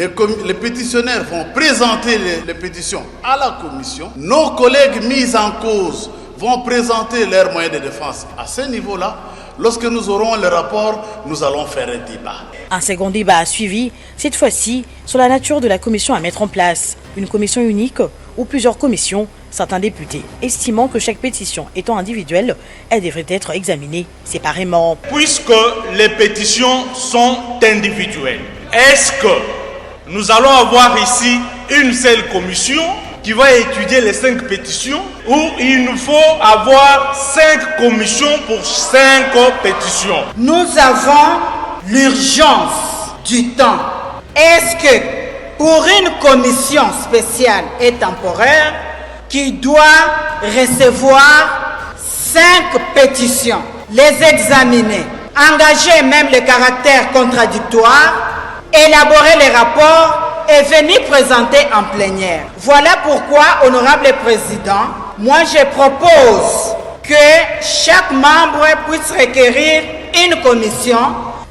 Les pétitionnaires vont présenter les pétitions à la commission. Nos collègues mis en cause vont présenter leurs moyens de défense. À ce niveau-là, lorsque nous aurons le rapport, nous allons faire un débat. Un second débat a suivi, cette fois-ci sur la nature de la commission à mettre en place. Une commission unique ou plusieurs commissions, certains députés estimant que chaque pétition étant individuelle, elle devrait être examinée séparément. Puisque les pétitions sont individuelles, est-ce que nous allons avoir ici une seule commission qui va étudier les 5 pétitions ou il nous faut avoir 5 commissions pour 5 pétitions? Nous avons l'urgence du temps. Est-ce que pour une commission spéciale et temporaire qui doit recevoir 5 pétitions, les examiner, engager même le caractère contradictoire, élaborer les rapports et venir présenter en plénière. Voilà pourquoi, honorable président, moi je propose que chaque membre puisse requérir une commission.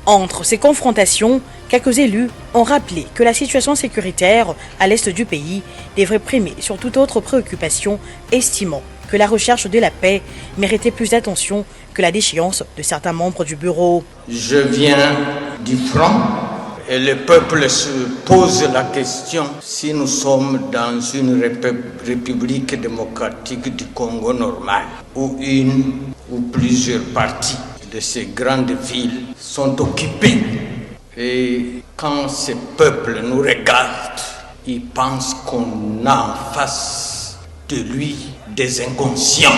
Entre ces confrontations, quelques élus ont rappelé que la situation sécuritaire à l'est du pays devrait primer sur toute autre préoccupation, estimant que la recherche de la paix méritait plus d'attention que la déchéance de certains membres du bureau. Je viens du front et le peuple se pose la question si nous sommes dans une république démocratique du Congo normal où une ou plusieurs parties de ces grandes villes sont occupées. Et quand ce peuple nous regarde, il pense qu'on a en face de lui des inconscients.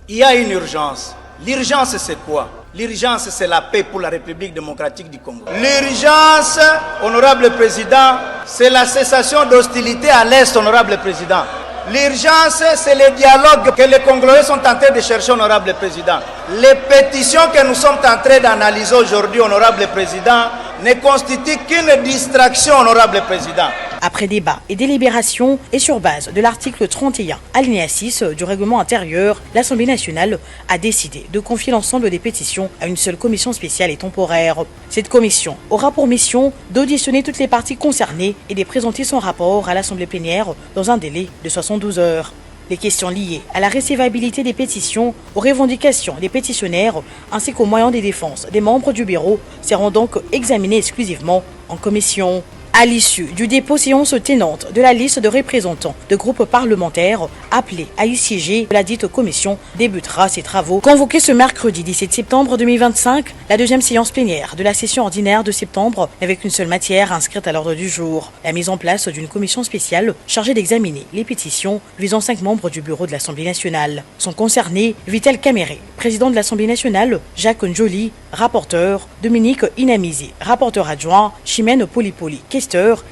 Il y a une urgence. L'urgence, c'est quoi? L'urgence, c'est la paix pour la République démocratique du Congo. L'urgence, honorable président, c'est la cessation d'hostilité à l'Est, honorable président. L'urgence, c'est le dialogue que les Congolais sont en train de chercher, honorable président. Les pétitions que nous sommes en train d'analyser aujourd'hui, honorable président, ne constituent qu'une distraction, honorable président. Après débat et délibération et sur base de l'article 31, alinéa 6 du règlement intérieur, l'Assemblée nationale a décidé de confier l'ensemble des pétitions à une seule commission spéciale et temporaire. Cette commission aura pour mission d'auditionner toutes les parties concernées et de présenter son rapport à l'Assemblée plénière dans un délai de 72 heures. Les questions liées à la recevabilité des pétitions, aux revendications des pétitionnaires ainsi qu'aux moyens de défense des membres du bureau seront donc examinées exclusivement en commission. À l'issue du dépôt séance tenante de la liste de représentants de groupes parlementaires appelés à y siéger, la dite commission débutera ses travaux. Convoquée ce mercredi 17 septembre 2025, la deuxième séance plénière de la session ordinaire de septembre avec une seule matière inscrite à l'ordre du jour. La mise en place d'une commission spéciale chargée d'examiner les pétitions visant 5 membres du bureau de l'Assemblée nationale. Sont concernés Vital Kamere, président de l'Assemblée nationale, Jacques Njoli, rapporteur, Dominique Inamizi, rapporteur adjoint, Chimène Polipoli,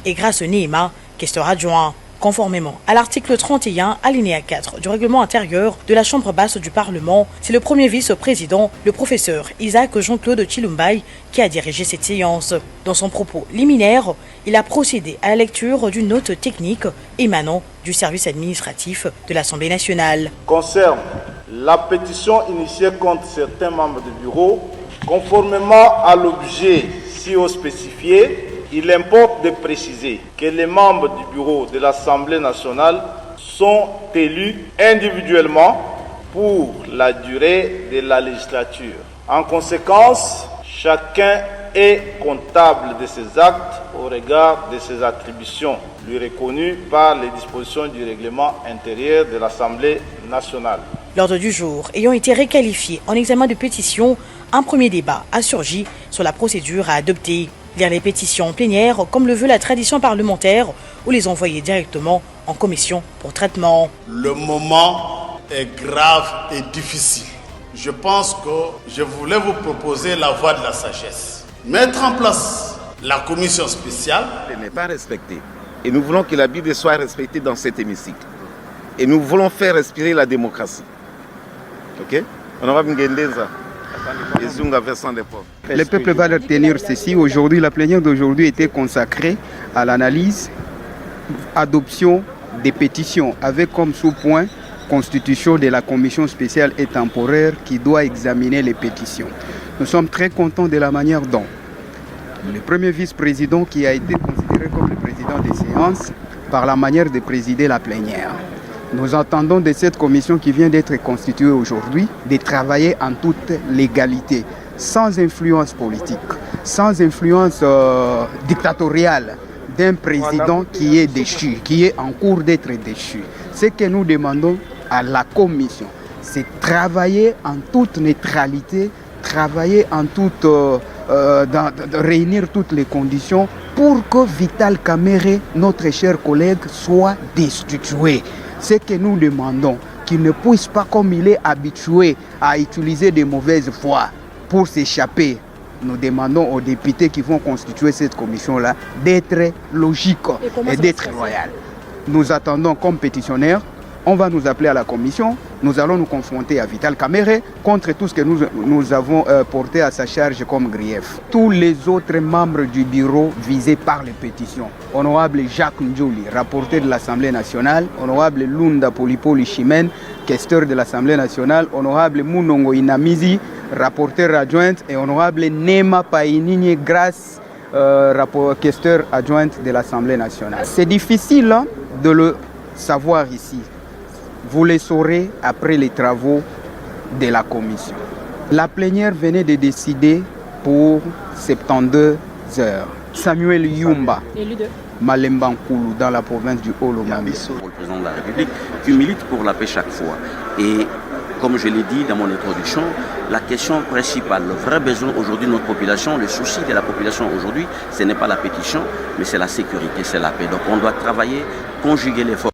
et Grace Nehema, questeur adjoint. Conformément à l'article 31, alinéa 4 du règlement intérieur de la Chambre basse du Parlement, c'est le premier vice-président, le professeur Isaac Jean-Claude Chilumbaï, qui a dirigé cette séance. Dans son propos liminaire, il a procédé à la lecture d'une note technique émanant du service administratif de l'Assemblée nationale. Concerne la pétition initiée contre certains membres du bureau, conformément à l'objet ci-haut spécifié, il importe de préciser que les membres du bureau de l'Assemblée nationale sont élus individuellement pour la durée de la législature. En conséquence, chacun est comptable de ses actes au regard de ses attributions, lui reconnues par les dispositions du règlement intérieur de l'Assemblée nationale. L'ordre du jour ayant été requalifié en examen de pétition, un premier débat a surgi sur la procédure à adopter. Lire les pétitions en plénière comme le veut la tradition parlementaire ou les envoyer directement en commission pour traitement. Le moment est grave et difficile. Je pense que je voulais vous proposer la voie de la sagesse. Mettre en place la commission spéciale. Elle n'est pas respectée. Et nous voulons que la Bible soit respectée dans cet hémicycle. Et nous voulons faire respirer la démocratie. Ok? On va ça. Le peuple va retenir ceci. Aujourd'hui, la plénière d'aujourd'hui était consacrée à l'analyse, adoption des pétitions, avec comme sous-point constitution de la commission spéciale et temporaire qui doit examiner les pétitions. Nous sommes très contents de la manière dont le premier vice-président qui a été considéré comme le des séances par la manière de présider la plénière. Nous entendons de cette commission qui vient d'être constituée aujourd'hui de travailler en toute légalité, sans influence politique, sans influence dictatoriale d'un président qui est déchu, qui est en cours d'être déchu. Ce que nous demandons à la commission, c'est travailler en toute neutralité, travailler en toute, réunir toutes les conditions pour que Vital Kamerhe, notre cher collègue, soit destitué. Ce que nous demandons, qu'il ne puisse pas, comme il est habitué à utiliser de mauvaises voies pour s'échapper. Nous demandons aux députés qui vont constituer cette commission-là d'être logiques et d'être loyaux. Nous attendons comme pétitionnaires, on va nous appeler à la commission, nous allons nous confronter à Vital Kamerhe contre tout ce que nous avons porté à sa charge comme grief. Tous les autres membres du bureau visés par les pétitions, honorable Jacques Ndjouli, rapporteur de l'Assemblée nationale, honorable Lunda Polipoli Chimène, questeur de l'Assemblée nationale, honorable Munongo Inamizi, rapporteur adjointe, et honorable Nema Painigne Grace, questeur adjointe de l'Assemblée nationale. C'est difficile de le savoir ici. Vous le saurez après les travaux de la commission. La plénière venait de décider pour 72 heures. Samuel Yumba, Malembankulu, dans la province du Haut-Lomami. Pour le président de la République, qui milite pour la paix chaque fois. Et comme je l'ai dit dans mon introduction, la question principale, le vrai besoin aujourd'hui de notre population, le souci de la population aujourd'hui, ce n'est pas la pétition, mais c'est la sécurité, c'est la paix. Donc on doit travailler, conjuguer l'effort.